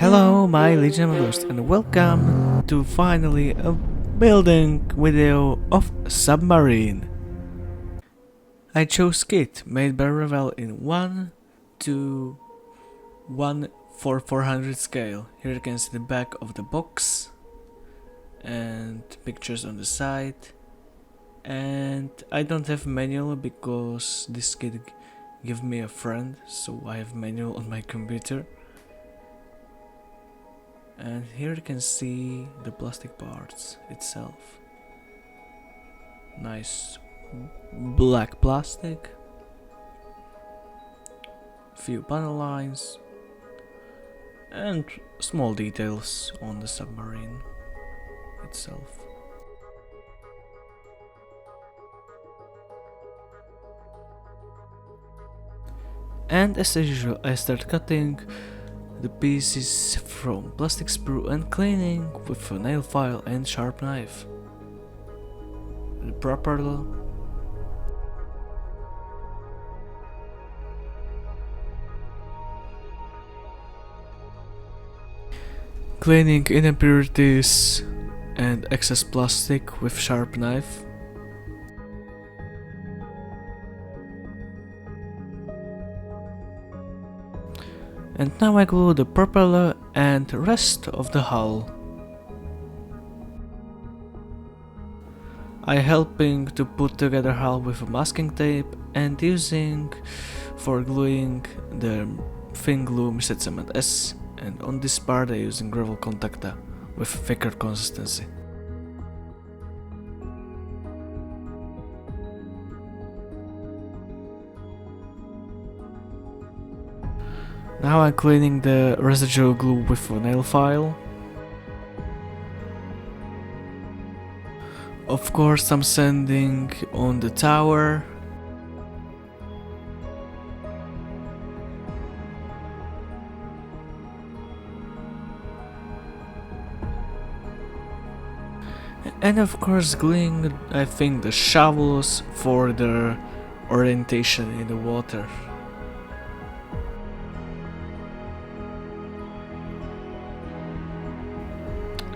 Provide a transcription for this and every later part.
Hello my legion members and welcome to finally a building video of Submarine. I chose kit made by Revell in 1 to 1:400 scale. Here you can see the back of the box and pictures on the side. And I don't have manual because this kit gave me a friend, so I have manual on my computer. And here you can see the plastic parts itself. Nice black plastic. Few panel lines. And small details on the submarine itself. And as usual, I start cutting the pieces from plastic sprue and cleaning with a nail file and sharp knife. The propeller. Cleaning impurities and excess plastic with sharp knife. And now I glue the propeller and rest of the hull. I helping to put together hull with masking tape and using for gluing the thin glue Mr. Cement S, and on this part I using Revell contactor with thicker consistency. Now I'm cleaning the residual glue with a nail file. Of course I'm sanding on the tower. And of course gluing, I think, the shovels for the orientation in the water.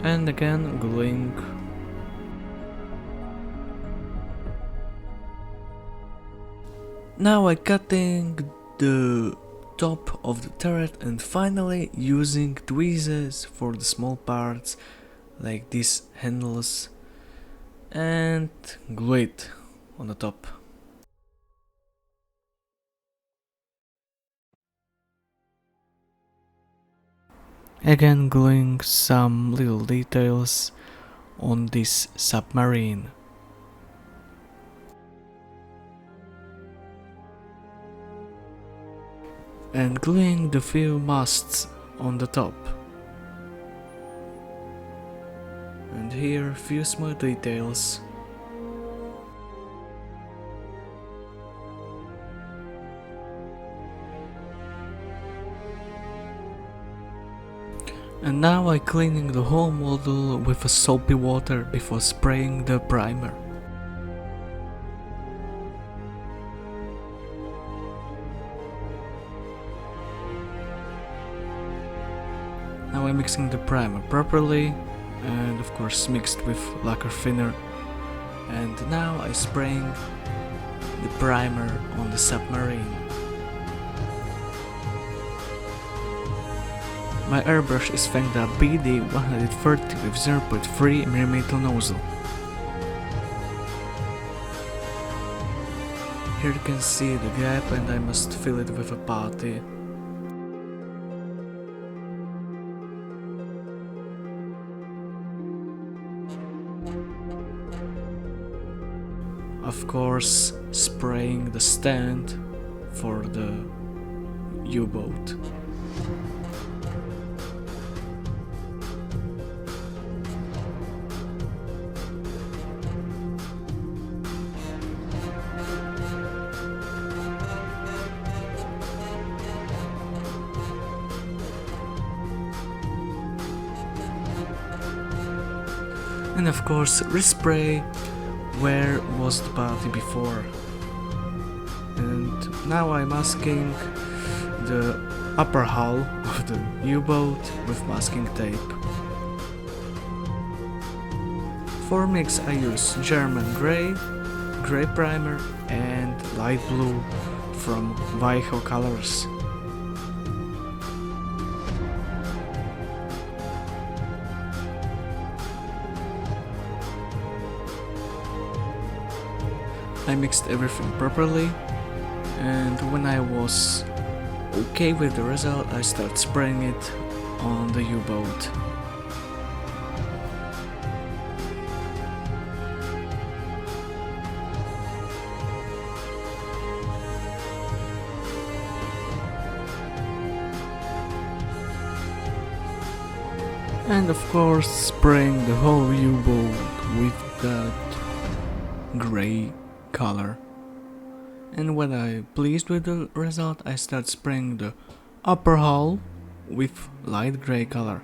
And again gluing. Now I'm cutting the top of the turret and finally using tweezers for the small parts like these handles and glue it on the top. Again gluing some little details on this submarine. And gluing the few masts on the top. And here a few small details. And now I'm cleaning the whole model with a soapy water before spraying the primer. Now I'm mixing the primer properly and of course mixed with lacquer thinner. And now I'm spraying the primer on the submarine. My airbrush is Fengda BD 130 with 0.3mm nozzle. Here you can see the gap and I must fill it with a putty. Of course, spraying the stand for the U-boat. And of course respray where was the party before. And now I'm masking the upper hull of the U-boat with masking tape. For mix I use German grey, grey primer and light blue from Weichel Colors. I mixed everything properly, and when I was okay with the result, I started spraying it on the U-boat. And of course spraying the whole U-boat with that grey color. And when I'm pleased with the result, I start spraying the upper hull with light grey color.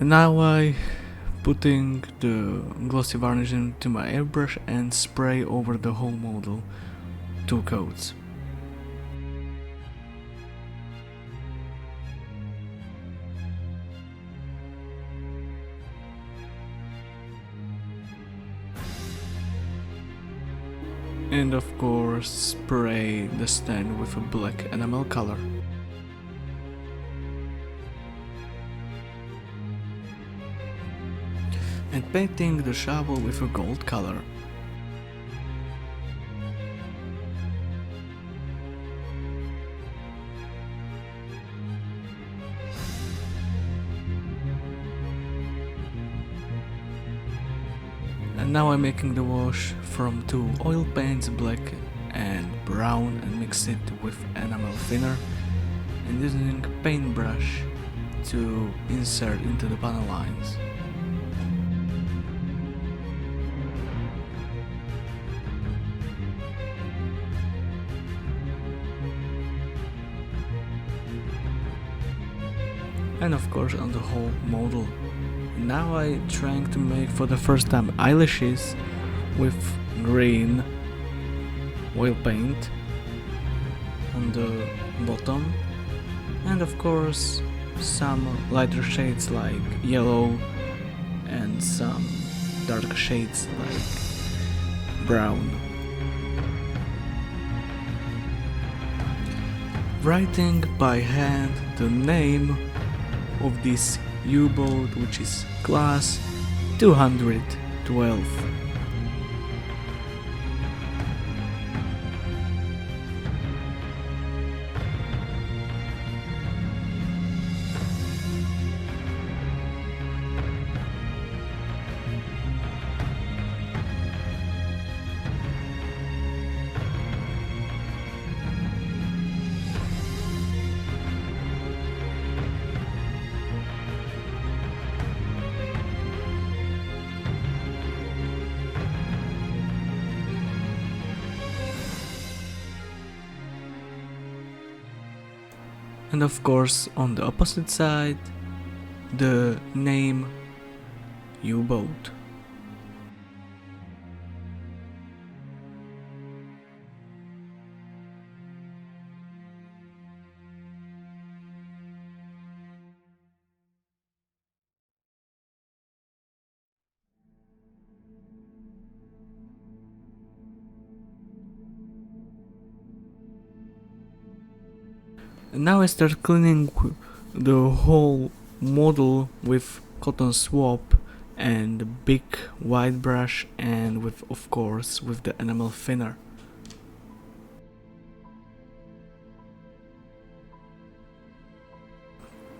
And now I putting the glossy varnish into my airbrush and spray over the whole model 2 coats. And of course spray the stand with a black enamel color. And painting the shovel with a gold color. And now I'm making the wash from 2 oil paints, black and brown, and mix it with enamel thinner and using a paintbrush to insert into the panel lines. And of course on the whole model. Now I trying to make for the first time eyelashes with green oil paint on the bottom, and of course some lighter shades like yellow and some dark shades like brown. Writing by hand the name of this U-boat, which is class 212. And of course on the opposite side the name U-boat. And now I start cleaning the whole model with cotton swab and big white brush, and with of course with the enamel thinner.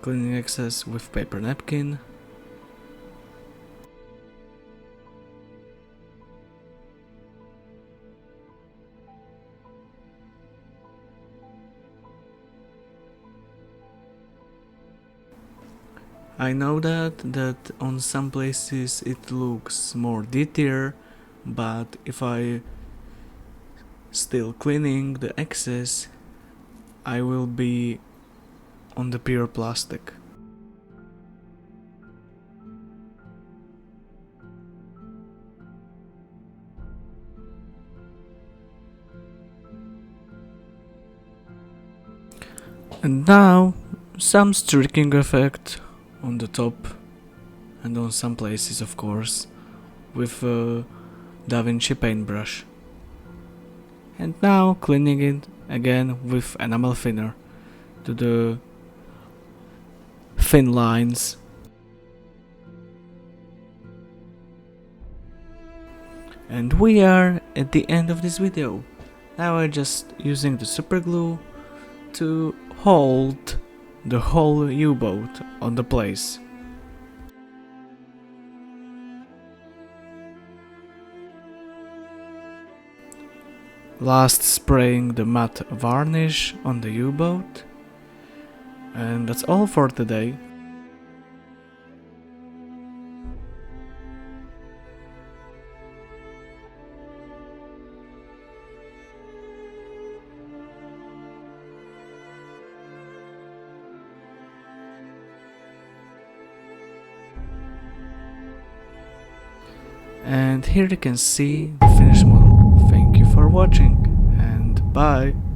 Cleaning excess with paper napkin. I know that on some places it looks more detailed, but if I still cleaning the excess, I will be on the pure plastic. And now some streaking effect on the top and on some places, of course, with a DaVinci paintbrush. And now cleaning it again with enamel thinner to the thin lines. And we are at the end of this video. Now I'm just using the super glue to hold the whole U-boat on the place. Last spraying the matte varnish on the U-boat. And that's all for today. And here you can see the finished model. Thank you for watching and bye!